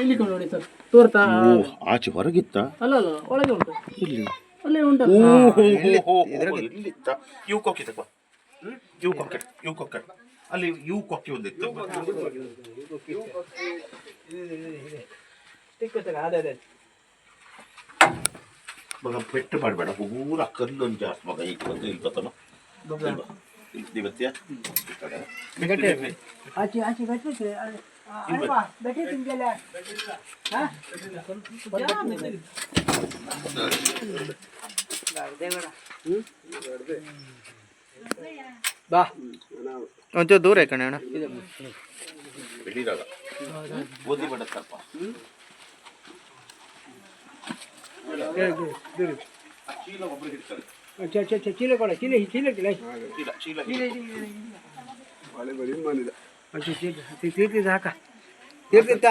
ಇಲ್ಲಿ ನೋಡಿ ಸರ್ ತೋರ್ತಾ ಆಚೆ ಹೊರಗಿತ್ತ ಅಲ್ಲ ಅಲ್ಲ ಒಳಗೆ ಉಂಟು ಇಲ್ಲಿ ಅಲ್ಲೇ ಉಂಟು ಇವು ಕೊಕ್ಕಿತಪ್ಪ ಇವು ಕೊಕ್ಕೆ ಅಲ್ಲಿ ಇವು ಕೊಕ್ಕಿ ಒಂದಿತ್ತು ಮಗ ಪೆಟ್ಟು ಮಾಡಬೇಡ ಪೂರ ಕಲ್ಲೊಂದು ಜಾಸ್ತಿ ಮಗ ಈಗ ಬಂದು ಇಲ್ಲಿ ಬತ್ತಮ್ಮ ಇವತ್ತಿಯ ಆಚೆ ಆಚೆ ಬೆಟ್ಟೆ ಬಾ ಒಂಚೂರು ದೂರ ಕಣೆ ಅಣ್ಣ ಬೆಳಿರಾಗ ಓದಿ ಬೇಡ ಸ್ವಲ್ಪ ಚೀಲ ಒಬ್ಬರು ಹಿಡ್ತಾರೆ ಚೀಲ ಕೊಡ ಚೀಲ ಚೀಲ ಚೀಲ ತೀರ್ತಿದ್ದ ಹಾಕ ತೀರ್ತಿತ್ತ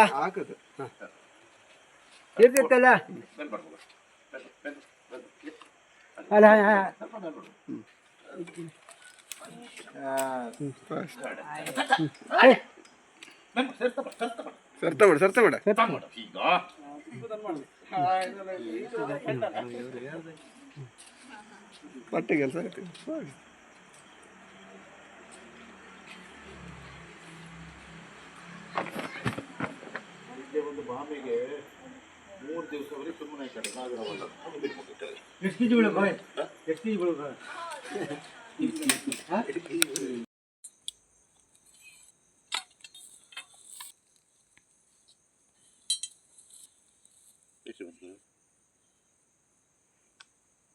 ತೀರ್ತಿತ್ತಲ್ಲ ಅಲ್ಲ ಸರ್ತ ಬಿಡ ಪಟ್ಟೆ ಕೆಲಸ ಒಂದು ಬಾಂಬೆಗೆ 3 ದಿವಸವರೆಗೆ ಸುಮ್ಮನೆ ಕಡೆ ನಾಗರವಲ್ಲ ಎಷ್ಟು ಕೆಜಿ ಬಿಡು ಬಾಯ್ ಎಷ್ಟು ಕೆಜಿ ಬಿಡು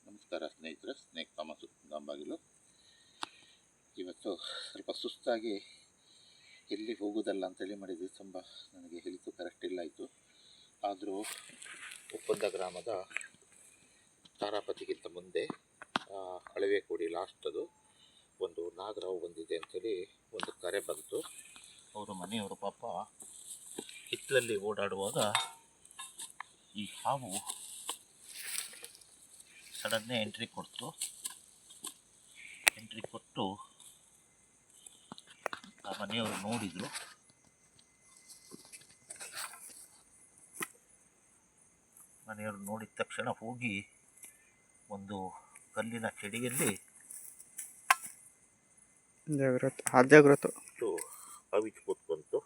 ನಮಸ್ಕಾರ ಸ್ನೇಹಿತರೆ, ಸ್ನೇಕ್ ಥಾಮಸ್ ಗಾಂಬಾಗಿಲು. ಇವತ್ತು ಸ್ವಲ್ಪ ಸುಸ್ತಾಗಿ ಎಲ್ಲಿ ಹೋಗೋದಲ್ಲ ಅಂತೇಳಿ ಮಾಡಿದ್ವಿ. ತುಂಬ ನನಗೆ ಹೆಲ್ತು ಕರೆಕ್ಟ್ ಇಲ್ಲ ಆಯಿತು. ಆದರೂ ಒಪ್ಪಂದ ಗ್ರಾಮದ ತಾರಾಪತಿಗಿಂತ ಮುಂದೆ ಅಳವೆ ಕೋಡಿ ಲಾಸ್ಟದು ಒಂದು ನಾಗರಾವು ಬಂದಿದೆ ಅಂಥೇಳಿ ಒಂದು ಕರೆ ಬಂತು. ಅವರು ಮನೆಯವರು ಪಾಪ ಹಿತ್ತಲಲ್ಲಿ ಓಡಾಡುವಾಗ ಈ ಹಾವು ಸಡನ್ನೇ ಎಂಟ್ರಿ ಕೊಟ್ಟು ಆ ಮನೆಯವರು ನೋಡಿದರು. ಮನೆಯವರು ನೋಡಿದ ತಕ್ಷಣ ಹೋಗಿ ಒಂದು ಕಲ್ಲಿನ ಚಡಿಯಲ್ಲಿ ಅವಿತು ಕೂತ್ಕೊಂತು.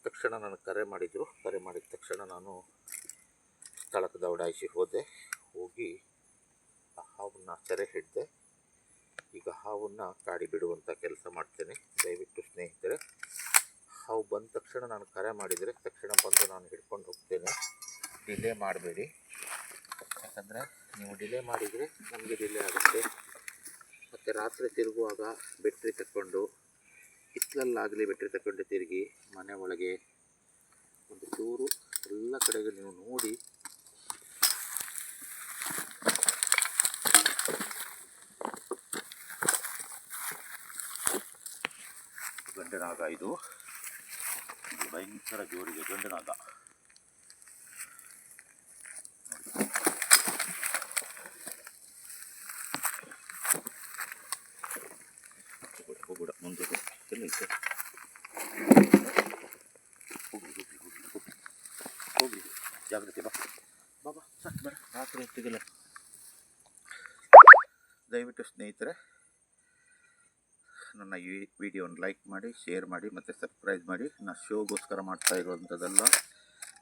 ತಕ್ಷಣ ನನಗೆ ಕರೆ ಮಾಡಿದರು. ಕರೆ ಮಾಡಿದ ತಕ್ಷಣ ನಾನು ಸ್ಥಳಕ್ಕೆ ದೌಡಾಯಿಸಿ ಹೋಗಿ ಆ ಹಾವನ್ನು ಸೆರೆ ಹಿಡಿದೆ. ಈಗ ಹಾವನ್ನು ಕಾಡಿ ಬಿಡುವಂಥ ಕೆಲಸ ಮಾಡ್ತೇನೆ. ದಯವಿಟ್ಟು ಸ್ನೇಹಿತರೆ, ಹಾವು ಬಂದ ತಕ್ಷಣ ನಾನು ಕರೆ ಮಾಡಿದರೆ ತಕ್ಷಣ ಬಂದು ನಾನು ಹಿಡ್ಕೊಂಡು ಹೋಗ್ತೇನೆ. ಡಿಲೇ ಮಾಡಬೇಡಿ, ಯಾಕಂದರೆ ನೀವು ಡಿಲೇ ಮಾಡಿದರೆ ನಮಗೆ ಡಿಲೇ ಆಗುತ್ತೆ. ಮತ್ತು ರಾತ್ರಿ ತಿರುಗುವಾಗ ಬೆಟ್ರಿ ತಕ್ಕೊಂಡು ಹಿತ್ತಲಲ್ಲಾಗಲಿ ಬೆಟ್ರಿ ತಗೊಂಡು ತಿರುಗಿ ಮನೆ ಒಳಗೆ ಒಂದು ಚೂರು ಎಲ್ಲ ಕಡೆಗೆ ನೀವು ನೋಡಿ ಗಂಡನಾಗ. ಇದು ಭಯಂಕರ ಜೋರಿಗೆ ಗಂಡನಾಗ. ಹೋಗ್ಬಿಡ ಮುಂದೆ ಎಲ್ಲೈತೆ ಹೋಗಿ ಜಾಗ್ರತೆ ಬಾಬಾ ಸಾಕು ಬೇಡ ರಾತ್ರಿ ಹೊತ್ತಿಗೆಲ್ಲ. ದಯವಿಟ್ಟು ಸ್ನೇಹಿತರೆ ನನ್ನ ಈ ವಿಡಿಯೋನ ಲೈಕ್ ಮಾಡಿ, ಶೇರ್ ಮಾಡಿ ಮತ್ತು ಸಬ್ಸ್ಕ್ರೈಬ್ ಮಾಡಿ. ನಾನು ಶೋಗೋಸ್ಕರ ಮಾಡ್ತಾ ಇರೋವಂಥದ್ದಲ್ಲ.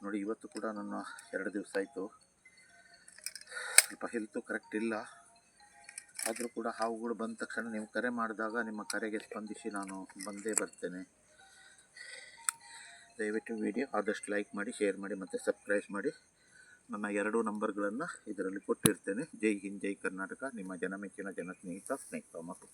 ನೋಡಿ, ಇವತ್ತು ಕೂಡ ನನ್ನ 2 ದಿವಸ ಆಯಿತು. ಸ್ವಲ್ಪ ಹೆಲ್ತು ಕರೆಕ್ಟ್ ಇಲ್ಲ. ಆದರೂ ಕೂಡ ಹಾವುಗಳು ಬಂದ ತಕ್ಷಣ ನೀವು ಕರೆ ಮಾಡಿದಾಗ ನಿಮ್ಮ ಕರೆಗೆ ಸ್ಪಂದಿಸಿ ನಾನು ಬಂದೇ ಬರ್ತೇನೆ. ದಯವಿಟ್ಟು ವಿಡಿಯೋ ಆದಷ್ಟು ಲೈಕ್ ಮಾಡಿ, ಶೇರ್ ಮಾಡಿ ಮತ್ತು ಸಬ್ಸ್ಕ್ರೈಬ್ ಮಾಡಿ. ನನ್ನ 2 ನಂಬರ್ಗಳನ್ನು ಇದರಲ್ಲಿ ಕೊಟ್ಟಿರ್ತೇನೆ. ಜೈ ಹಿಂದ್, ಜೈ ಕರ್ನಾಟಕ. ನಿಮ್ಮ ಜನಮೆಚ್ಚಿನ ಜನಸ್ನೇಹಿತ ಸ್ನೇಕ್ ಥಾಮಸ್.